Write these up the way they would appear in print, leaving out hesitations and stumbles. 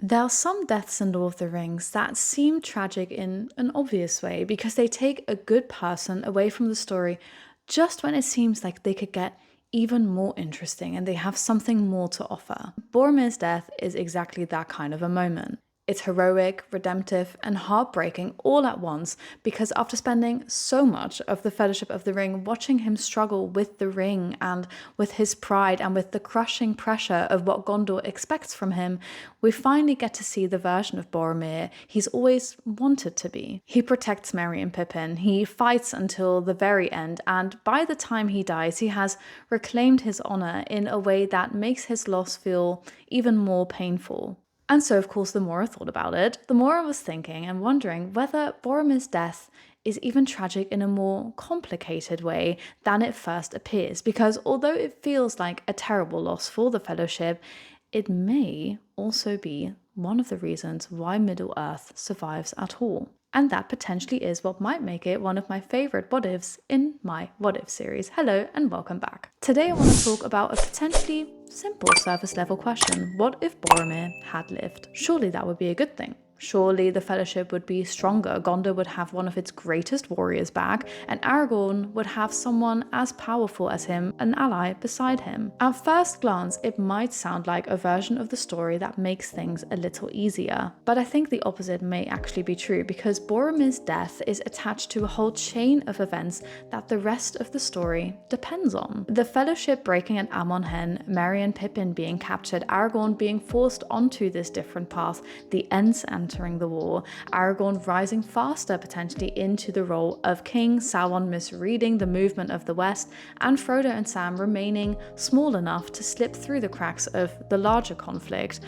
There are some deaths in Lord of the Rings that seem tragic in an obvious way because they take a good person away from the story just when it seems like they could get even more interesting and they have something more to offer. Boromir's death is exactly that kind of a moment. It's heroic, redemptive, and heartbreaking all at once because after spending so much of the Fellowship of the Ring watching him struggle with the ring and with his pride and with the crushing pressure of what Gondor expects from him, we finally get to see the version of Boromir he's always wanted to be. He protects Merry and Pippin, he fights until the very end, and by the time he dies, he has reclaimed his honor in a way that makes his loss feel even more painful. And so, of course, the more I thought about it, the more I was thinking and wondering whether Boromir's death is even tragic in a more complicated way than it first appears. Because although it feels like a terrible loss for the Fellowship, it may also be one of the reasons why Middle-earth survives at all. And that potentially is what might make it one of my favorite what ifs in my What If series. Hello and welcome back. Today I want to talk about a potentially simple surface level question. What if Boromir had lived? Surely that would be a good thing. Surely the Fellowship would be stronger, Gondor would have one of its greatest warriors back, and Aragorn would have someone as powerful as him, an ally beside him. At first glance, it might sound like a version of the story that makes things a little easier, but I think the opposite may actually be true because Boromir's death is attached to a whole chain of events that the rest of the story depends on. The Fellowship breaking at Amon Hen, Merry and Pippin being captured, Aragorn being forced onto this different path, the Ents entering the war, Aragorn rising faster potentially into the role of king, Sauron misreading the movement of the West, and Frodo and Sam remaining small enough to slip through the cracks of the larger conflict.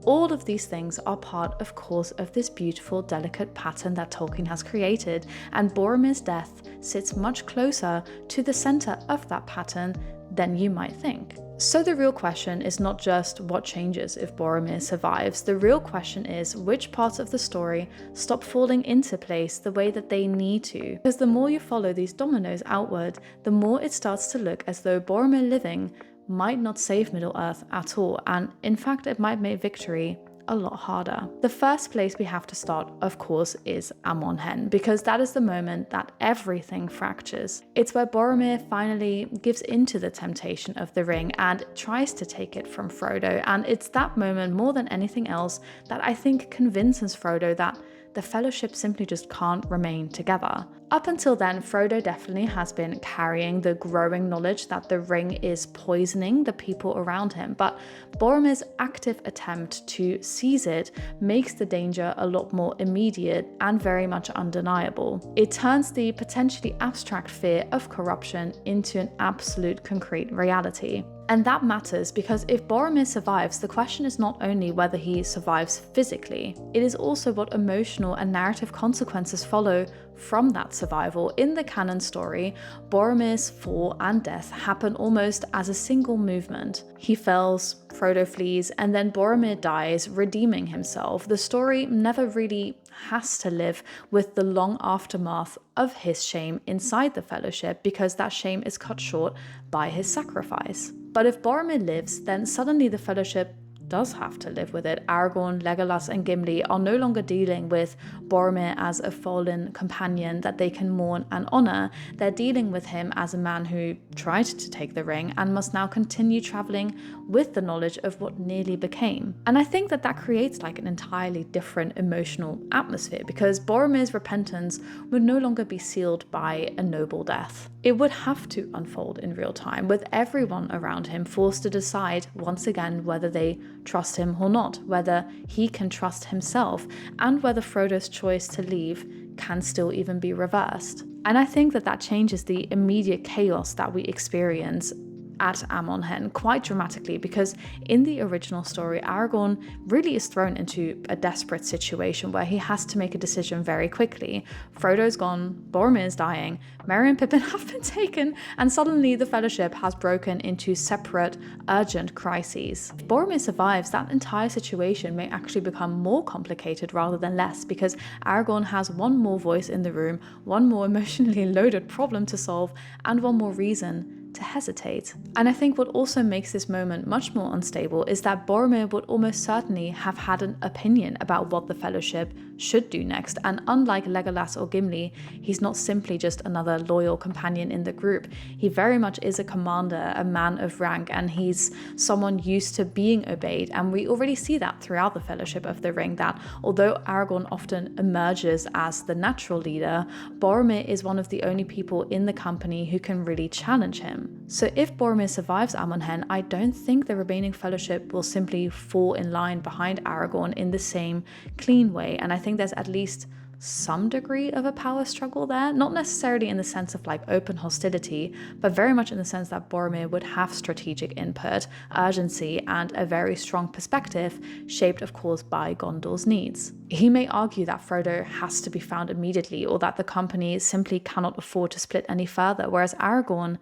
All of these things are part, of course, of this beautiful, delicate pattern that Tolkien has created, and Boromir's death sits much closer to the center of that pattern than you might think. So the real question is not just what changes if Boromir survives, the real question is which parts of the story stop falling into place the way that they need to. Because the more you follow these dominoes outward, the more it starts to look as though Boromir living might not save Middle-earth at all, and in fact it might make victory a lot harder. The first place we have to start, of course, is Amon Hen, because that is the moment that everything fractures. It's where Boromir finally gives into the temptation of the ring and tries to take it from Frodo, and it's that moment more than anything else that I think convinces Frodo that the Fellowship simply just can't remain together. Up until then, Frodo definitely has been carrying the growing knowledge that the ring is poisoning the people around him, but Boromir's active attempt to seize it makes the danger a lot more immediate and very much undeniable. It turns the potentially abstract fear of corruption into an absolute concrete reality. And that matters because if Boromir survives, the question is not only whether he survives physically, it is also what emotional and narrative consequences follow from that survival. In the canon story, Boromir's fall and death happen almost as a single movement. He falls, Frodo flees, and then Boromir dies, redeeming himself. The story never really has to live with the long aftermath of his shame inside the Fellowship because that shame is cut short by his sacrifice. But if Boromir lives, then suddenly the Fellowship does have to live with it. Aragorn, Legolas and Gimli are no longer dealing with Boromir as a fallen companion that they can mourn and honor. They're dealing with him as a man who tried to take the ring and must now continue traveling with the knowledge of what nearly became. And I think that that creates like an entirely different emotional atmosphere because Boromir's repentance would no longer be sealed by a noble death. It would have to unfold in real time, with everyone around him forced to decide once again whether they trust him or not, whether he can trust himself, and whether Frodo's choice to leave can still even be reversed. And I think that that changes the immediate chaos that we experience at Amon Hen quite dramatically because in the original story, Aragorn really is thrown into a desperate situation where he has to make a decision very quickly. Frodo's gone, Boromir's dying, Merry and Pippin have been taken, and suddenly the Fellowship has broken into separate, urgent crises. If Boromir survives, that entire situation may actually become more complicated rather than less because Aragorn has one more voice in the room, one more emotionally loaded problem to solve, and one more reason to hesitate. And I think what also makes this moment much more unstable is that Boromir would almost certainly have had an opinion about what the Fellowship should do next, and unlike Legolas or Gimli, he's not simply just another loyal companion in the group. He very much is a commander, a man of rank, and he's someone used to being obeyed, and we already see that throughout the Fellowship of the Ring, that although Aragorn often emerges as the natural leader, Boromir is one of the only people in the company who can really challenge him. So if Boromir survives Amon Hen, I don't think the remaining Fellowship will simply fall in line behind Aragorn in the same clean way, and I think there's at least some degree of a power struggle there, not necessarily in the sense of like open hostility, but very much in the sense that Boromir would have strategic input, urgency, and a very strong perspective, shaped of course by Gondor's needs. He may argue that Frodo has to be found immediately, or that the company simply cannot afford to split any further, whereas Aragorn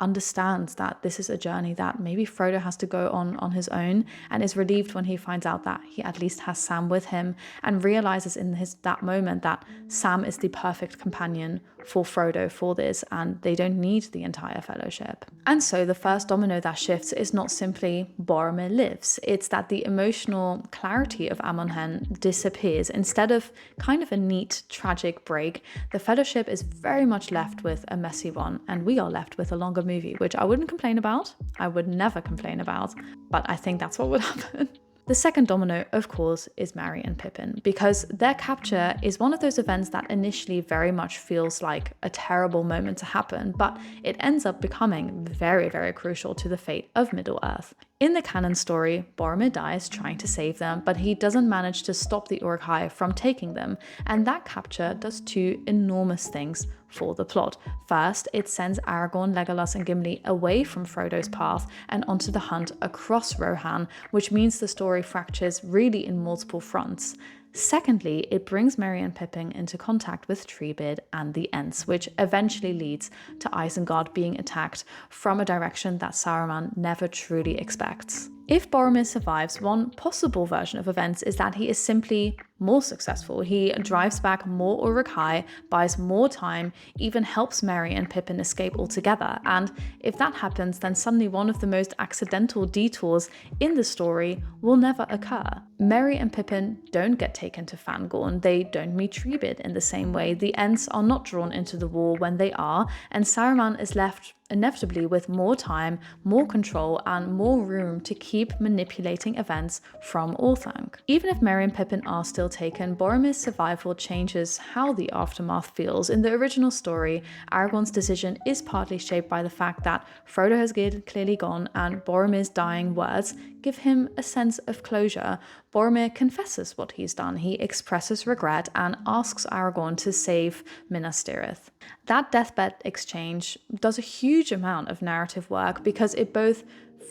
understands that this is a journey that maybe Frodo has to go on his own, and is relieved when he finds out that he at least has Sam with him, and realizes in that moment that Sam is the perfect companion for Frodo for this, and they don't need the entire Fellowship. And so the first domino that shifts is not simply Boromir lives, it's that the emotional clarity of Amon Hen disappears. Instead of kind of a neat tragic break, the Fellowship is very much left with a messy one, and we are left with a longer movie, which I wouldn't complain about. I would never complain about, but I think that's what would happen. The second domino, of course, is Merry and Pippin, because their capture is one of those events that initially very much feels like a terrible moment to happen, but it ends up becoming very, very crucial to the fate of Middle-earth. In the canon story, Boromir dies trying to save them, but he doesn't manage to stop the Uruk-hai from taking them, and that capture does two enormous things for the plot. First, it sends Aragorn, Legolas, and Gimli away from Frodo's path and onto the hunt across Rohan, which means the story fractures really in multiple fronts. Secondly, it brings Merry and Pippin into contact with Treebeard and the Ents, which eventually leads to Isengard being attacked from a direction that Saruman never truly expects. If Boromir survives, one possible version of events is that he is simply more successful. He drives back more Uruk-hai, buys more time, even helps Merry and Pippin escape altogether. And if that happens, then suddenly one of the most accidental detours in the story will never occur. Merry and Pippin don't get taken to Fangorn, they don't meet Treebeard in the same way, the Ents are not drawn into the war when they are, and Saruman is left inevitably with more time, more control, and more room to keep manipulating events from Orthanc. Even if Merry and Pippin are still taken, Boromir's survival changes how the aftermath feels. In the original story, Aragorn's decision is partly shaped by the fact that Frodo has clearly gone, and Boromir's dying words give him a sense of closure. Boromir confesses what he's done. He expresses regret and asks Aragorn to save Minas Tirith. That deathbed exchange does a huge amount of narrative work because it both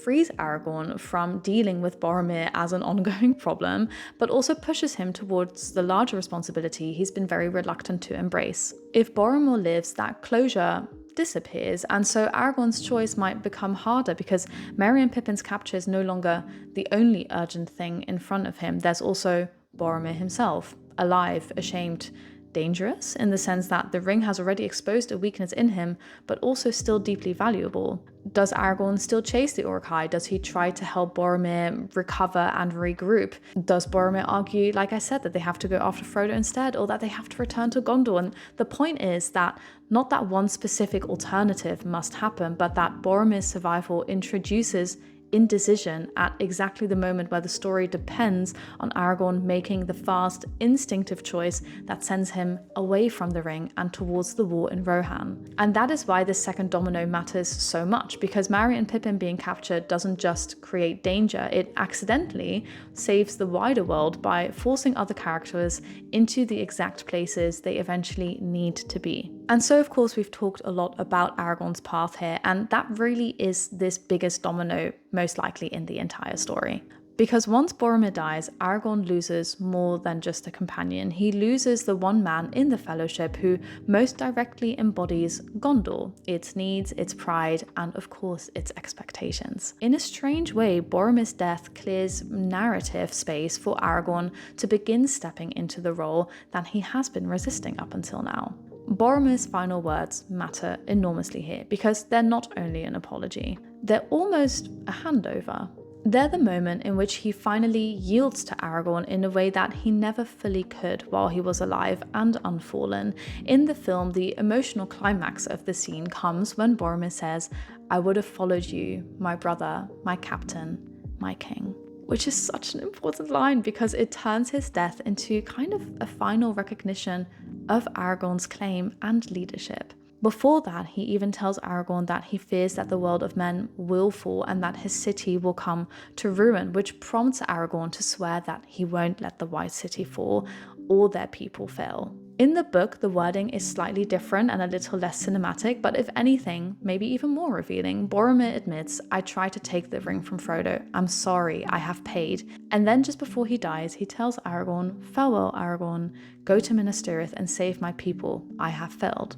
frees Aragorn from dealing with Boromir as an ongoing problem, but also pushes him towards the larger responsibility he's been very reluctant to embrace. If Boromir lives, that closure disappears, and so Aragorn's choice might become harder because Merry and Pippin's capture is no longer the only urgent thing in front of him. There's also Boromir himself, alive, ashamed, dangerous in the sense that the ring has already exposed a weakness in him, but also still deeply valuable. Does Aragorn still chase the Uruk-hai? Does he try to help Boromir recover and regroup? Does Boromir argue, like I said, that they have to go after Frodo instead, or that they have to return to Gondor? And the point is that not that one specific alternative must happen, but that Boromir's survival introduces indecision at exactly the moment where the story depends on Aragorn making the fast, instinctive choice that sends him away from the ring and towards the war in Rohan. And that is why this second domino matters so much, because Merry and Pippin being captured doesn't just create danger, it accidentally saves the wider world by forcing other characters into the exact places they eventually need to be. And so, of course, we've talked a lot about Aragorn's path here, and that really is this biggest domino most likely in the entire story. Because once Boromir dies, Aragorn loses more than just a companion. He loses the one man in the Fellowship who most directly embodies Gondor, its needs, its pride, and of course its expectations. In a strange way, Boromir's death clears narrative space for Aragorn to begin stepping into the role that he has been resisting up until now. Boromir's final words matter enormously here because they're not only an apology, they're almost a handover. They're the moment in which he finally yields to Aragorn in a way that he never fully could while he was alive and unfallen. In the film, the emotional climax of the scene comes when Boromir says, "I would have followed you, my brother, my captain, my king." Which is such an important line because it turns his death into kind of a final recognition of Aragorn's claim and leadership. Before that, he even tells Aragorn that he fears that the world of men will fall and that his city will come to ruin, which prompts Aragorn to swear that he won't let the White City fall or their people fail. In the book, the wording is slightly different and a little less cinematic, but if anything, maybe even more revealing. Boromir admits, "I tried to take the ring from Frodo. I'm sorry, I have paid." And then just before he dies, he tells Aragorn, "Farewell, Aragorn. Go to Minas Tirith and save my people. I have failed."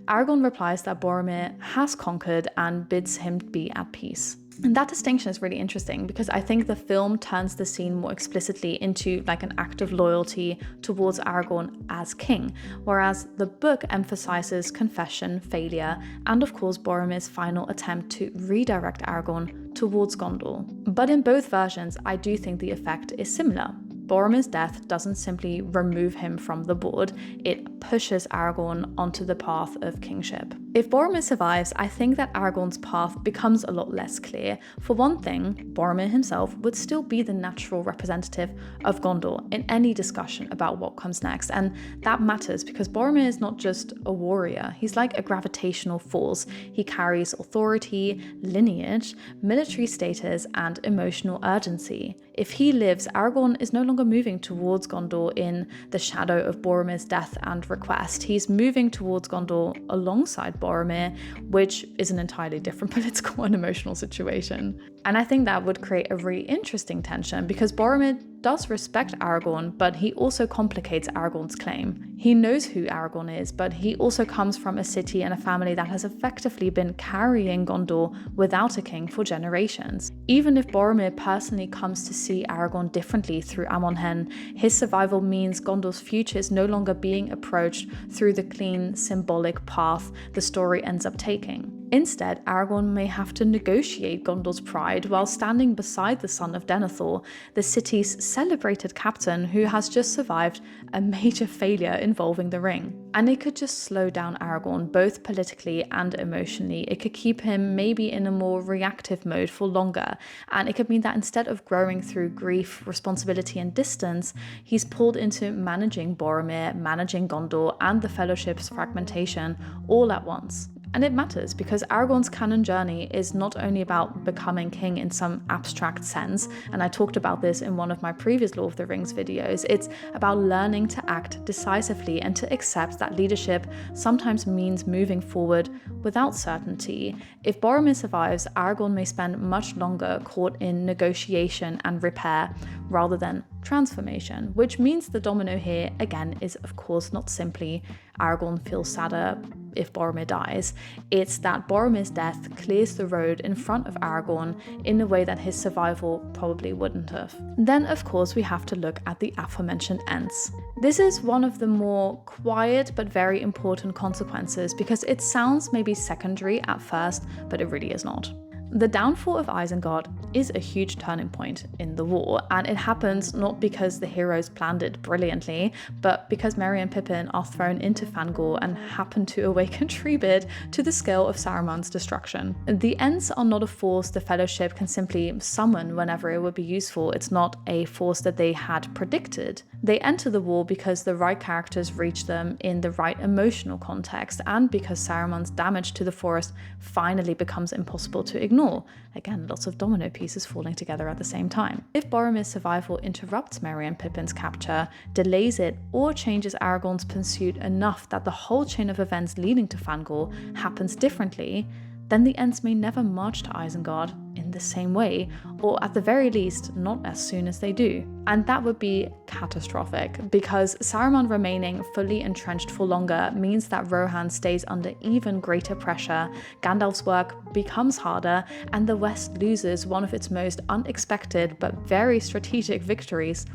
Aragorn replies that Boromir has conquered and bids him be at peace. And that distinction is really interesting because I think the film turns the scene more explicitly into like an act of loyalty towards Aragorn as king, whereas the book emphasizes confession, failure, and of course Boromir's final attempt to redirect Aragorn towards Gondor. But in both versions, I do think the effect is similar. Boromir's death doesn't simply remove him from the board, it pushes Aragorn onto the path of kingship. If Boromir survives, I think that Aragorn's path becomes a lot less clear. For one thing, Boromir himself would still be the natural representative of Gondor in any discussion about what comes next, and that matters because Boromir is not just a warrior, he's like a gravitational force. He carries authority, lineage, military status, and emotional urgency. If he lives, Aragorn is no longer moving towards Gondor in the shadow of Boromir's death and request. He's moving towards Gondor alongside Boromir, which is an entirely different political and emotional situation. And I think that would create a really interesting tension because Boromir does respect Aragorn, but he also complicates Aragorn's claim. He knows who Aragorn is, but he also comes from a city and a family that has effectively been carrying Gondor without a king for generations. Even if Boromir personally comes to see Aragorn differently through Amon-Hen, his survival means Gondor's future is no longer being approached through the clean, symbolic path the story ends up taking. Instead, Aragorn may have to negotiate Gondor's pride while standing beside the son of Denethor, the city's celebrated captain who has just survived a major failure involving the ring. And it could just slow down Aragorn, both politically and emotionally. It could keep him maybe in a more reactive mode for longer, and it could mean that instead of growing through grief, responsibility, and distance, he's pulled into managing Boromir, managing Gondor, and the Fellowship's fragmentation all at once. And it matters because Aragorn's canon journey is not only about becoming king in some abstract sense, and I talked about this in one of my previous Lord of the Rings videos, it's about learning to act decisively and to accept that leadership sometimes means moving forward without certainty. If Boromir survives, Aragorn may spend much longer caught in negotiation and repair rather than transformation, which means the domino here, again, is of course not simply Aragorn feels sadder if Boromir dies. It's that Boromir's death clears the road in front of Aragorn in a way that his survival probably wouldn't have. Then, of course, we have to look at the aforementioned Ents. This is one of the more quiet but very important consequences because it sounds maybe secondary at first, but it really is not. The downfall of Isengard is a huge turning point in the war, and it happens not because the heroes planned it brilliantly, but because Merry and Pippin are thrown into Fangor and happen to awaken Treebeard to the scale of Saruman's destruction. The Ents are not a force the Fellowship can simply summon whenever it would be useful. It's not a force that they had predicted. They enter the war because the right characters reach them in the right emotional context, and because Saruman's damage to the forest finally becomes impossible to ignore. Again, lots of domino pieces falling together at the same time. If Boromir's survival interrupts Merry and Pippin's capture, delays it, or changes Aragorn's pursuit enough that the whole chain of events leading to Fangor happens differently, then the Ents may never march to Isengard in the same way, or at the very least, not as soon as they do. And that would be catastrophic, because Saruman remaining fully entrenched for longer means that Rohan stays under even greater pressure, Gandalf's work becomes harder, and the West loses one of its most unexpected but very strategic victories.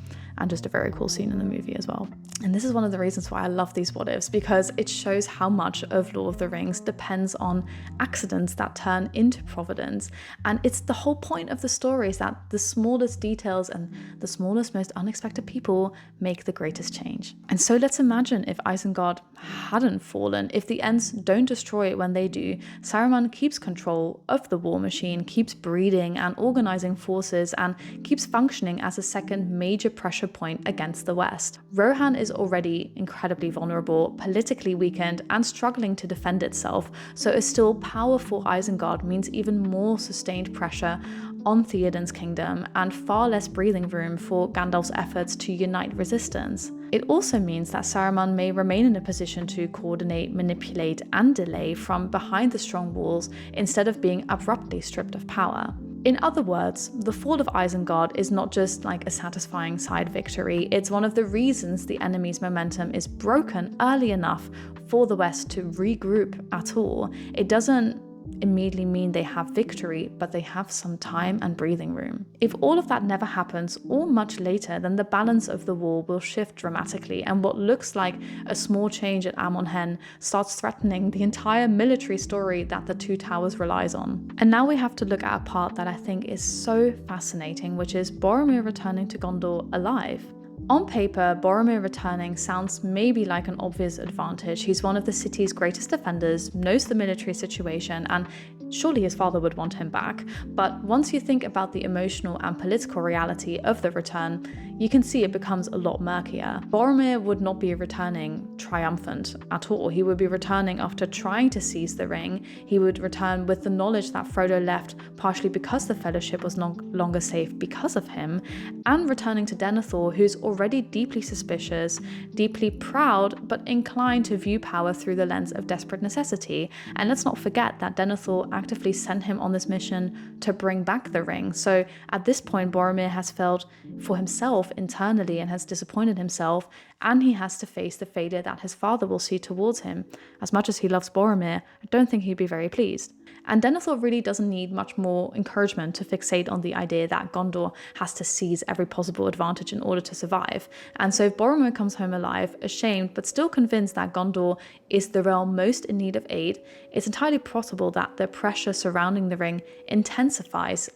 and just a very cool scene in the movie as well. And this is one of the reasons why I love these what ifs, because it shows how much of Lord of the Rings depends on accidents that turn into providence. And it's the whole point of the story, is that the smallest details and the smallest, most unexpected people make the greatest change. And so let's imagine if Isengard hadn't fallen, if the Ents don't destroy it when they do, Saruman keeps control of the war machine, keeps breeding and organizing forces, and keeps functioning as a second major pressure point against the West. Rohan is already incredibly vulnerable, politically weakened, and struggling to defend itself, so a still powerful Isengard means even more sustained pressure on Theoden's kingdom and far less breathing room for Gandalf's efforts to unite resistance. It also means that Saruman may remain in a position to coordinate, manipulate, and delay from behind the strong walls instead of being abruptly stripped of power. In other words, the fall of Isengard is not just like a satisfying side victory, it's one of the reasons the enemy's momentum is broken early enough for the West to regroup at all. It doesn't immediately mean they have victory, but they have some time and breathing room. If all of that never happens, or much later, then the balance of the war will shift dramatically, and what looks like a small change at Amon Hen starts threatening the entire military story that the Two Towers relies on. And now we have to look at a part that I think is so fascinating, which is Boromir returning to Gondor alive. On paper, Boromir returning sounds maybe like an obvious advantage. He's one of the city's greatest defenders, knows the military situation, and surely his father would want him back. But once you think about the emotional and political reality of the return, you can see it becomes a lot murkier. Boromir would not be returning triumphant at all. He would be returning after trying to seize the ring. He would return with the knowledge that Frodo left partially because the Fellowship was no longer safe because of him, and returning to Denethor, who's already deeply suspicious, deeply proud, but inclined to view power through the lens of desperate necessity. And let's not forget that Denethor actively sent him on this mission to bring back the ring. So at this point, Boromir has felt for himself internally and has disappointed himself, and he has to face the failure that his father will see towards him. As much as he loves Boromir, I don't think he'd be very pleased. And Denethor really doesn't need much more encouragement to fixate on the idea that Gondor has to seize every possible advantage in order to survive. And so if Boromir comes home alive, ashamed, but still convinced that Gondor is the realm most in need of aid, it's entirely possible that the pressure surrounding the ring intensifies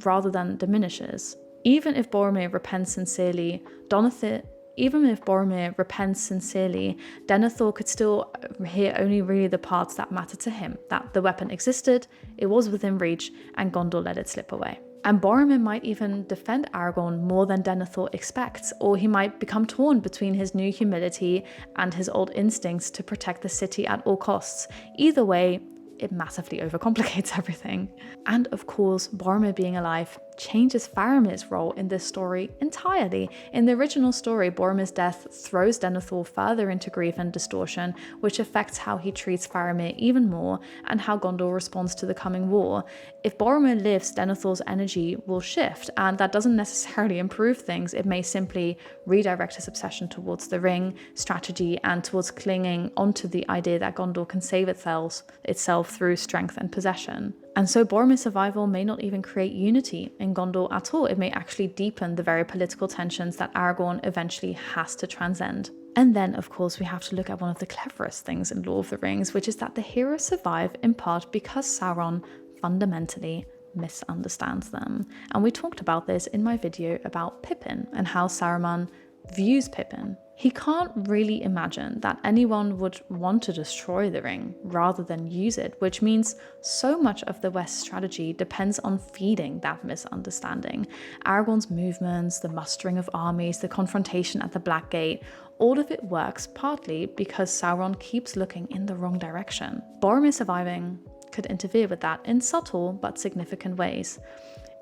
rather than diminishes. Even if Boromir repents sincerely, Denethor could still hear only really the parts that matter to him, that the weapon existed, it was within reach, and Gondor let it slip away. And Boromir might even defend Aragorn more than Denethor expects, or he might become torn between his new humility and his old instincts to protect the city at all costs. Either way, it massively overcomplicates everything. And of course, Boromir being alive changes Faramir's role in this story entirely. In the original story, Boromir's death throws Denethor further into grief and distortion, which affects how he treats Faramir even more and how Gondor responds to the coming war. If Boromir lives, Denethor's energy will shift, and that doesn't necessarily improve things. It may simply redirect his obsession towards the ring, strategy, and towards clinging onto the idea that Gondor can save itself through strength and possession. And so Boromir's survival may not even create unity in Gondor at all. It may actually deepen the very political tensions that Aragorn eventually has to transcend. And then, of course, we have to look at one of the cleverest things in Lord of the Rings, which is that the heroes survive in part because Sauron fundamentally misunderstands them. And we talked about this in my video about Pippin and how Saruman views Pippin. He can't really imagine that anyone would want to destroy the ring rather than use it, which means so much of the West's strategy depends on feeding that misunderstanding. Aragorn's movements, the mustering of armies, the confrontation at the Black Gate, all of it works partly because Sauron keeps looking in the wrong direction. Boromir surviving could interfere with that in subtle but significant ways.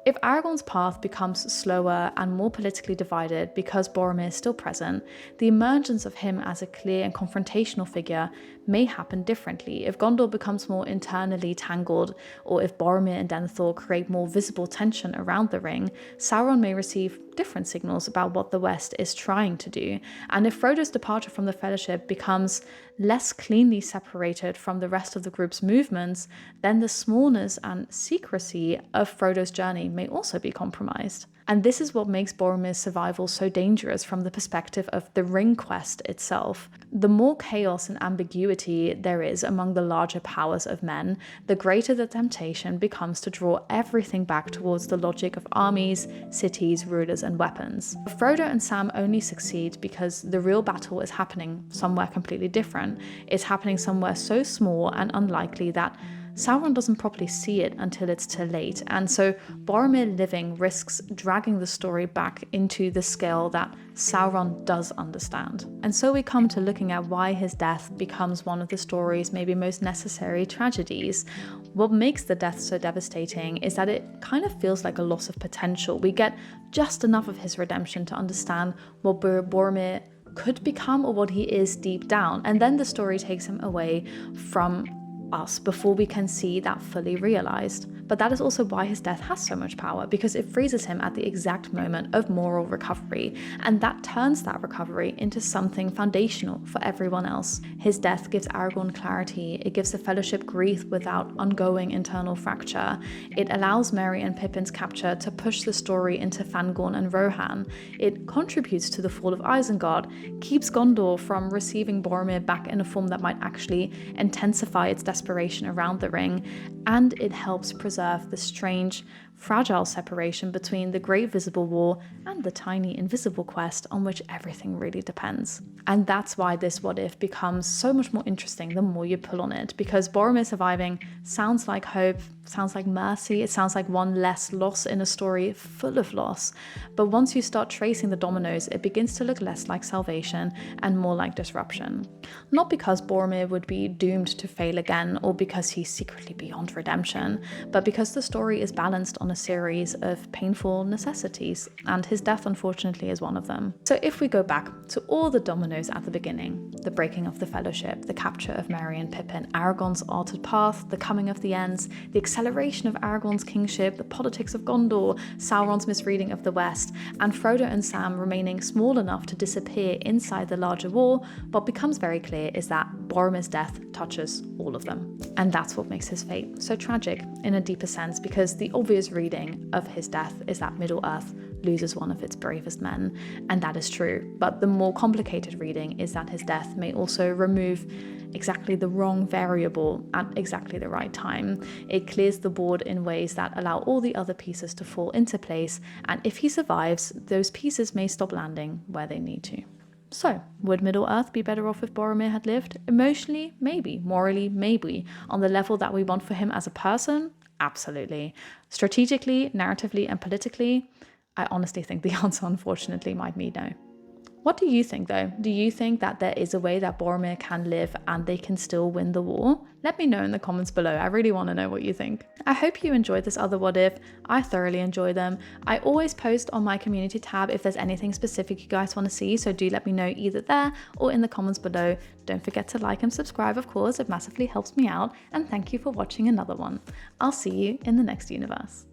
If Aragorn's path becomes slower and more politically divided because Boromir is still present, the emergence of him as a clear and confrontational figure may happen differently. If Gondor becomes more internally tangled, or if Boromir and Denethor create more visible tension around the ring, Sauron may receive different signals about what the West is trying to do. And if Frodo's departure from the Fellowship becomes less cleanly separated from the rest of the group's movements, then the smallness and secrecy of Frodo's journey mind may also be compromised. And this is what makes Boromir's survival so dangerous from the perspective of the ring quest itself. The more chaos and ambiguity there is among the larger powers of men, the greater the temptation becomes to draw everything back towards the logic of armies, cities, rulers, and weapons. Frodo and Sam only succeed because the real battle is happening somewhere completely different. It's happening somewhere so small and unlikely that Sauron doesn't properly see it until it's too late, and so Boromir living risks dragging the story back into the scale that Sauron does understand. And so we come to looking at why his death becomes one of the story's maybe most necessary tragedies. What makes the death so devastating is that it kind of feels like a loss of potential. We get just enough of his redemption to understand what Boromir could become or what he is deep down, and then the story takes him away from us before we can see that fully realized. But that is also why his death has so much power, because it freezes him at the exact moment of moral recovery, and that turns that recovery into something foundational for everyone else. His death gives Aragorn clarity, it gives the Fellowship grief without ongoing internal fracture, it allows Merry and Pippin's capture to push the story into Fangorn and Rohan, it contributes to the fall of Isengard, keeps Gondor from receiving Boromir back in a form that might actually intensify its desperation around the ring, and it helps preserve the strange, fragile separation between the great visible war and the tiny invisible quest on which everything really depends. And that's why this what if becomes so much more interesting the more you pull on it, because Boromir surviving sounds like hope, sounds like mercy, it sounds like one less loss in a story full of loss. But once you start tracing the dominoes, it begins to look less like salvation and more like disruption. Not because Boromir would be doomed to fail again or because he's secretly beyond redemption, but because the story is balanced on a series of painful necessities, and his death unfortunately is one of them. So if we go back to all the dominoes at the beginning, the breaking of the Fellowship, the capture of Merry and Pippin, Aragorn's altered path, the coming of the Ents, the acceleration of Aragorn's kingship, the politics of Gondor, Sauron's misreading of the West, and Frodo and Sam remaining small enough to disappear inside the larger war, what becomes very clear is that Boromir's death touches all of them. And that's what makes his fate so tragic in a deeper sense, because the obvious reading of his death is that Middle-earth loses one of its bravest men, and that is true. But the more complicated reading is that his death may also remove exactly the wrong variable at exactly the right time. It clears the board in ways that allow all the other pieces to fall into place, and if he survives, those pieces may stop landing where they need to. So, would Middle-earth be better off if Boromir had lived? Emotionally, maybe. Morally, maybe. On the level that we want for him as a person? Absolutely. Strategically, narratively, and politically? I honestly think the answer, unfortunately, might be no. What do you think, though? Do you think that there is a way that Boromir can live and they can still win the war? Let me know in the comments below. I really want to know what you think. I hope you enjoyed this other what if. I thoroughly enjoy them. I always post on my community tab if there's anything specific you guys want to see, so do let me know either there or in the comments below. Don't forget to like and subscribe, of course. It massively helps me out. And thank you for watching another one. I'll see you in the next universe.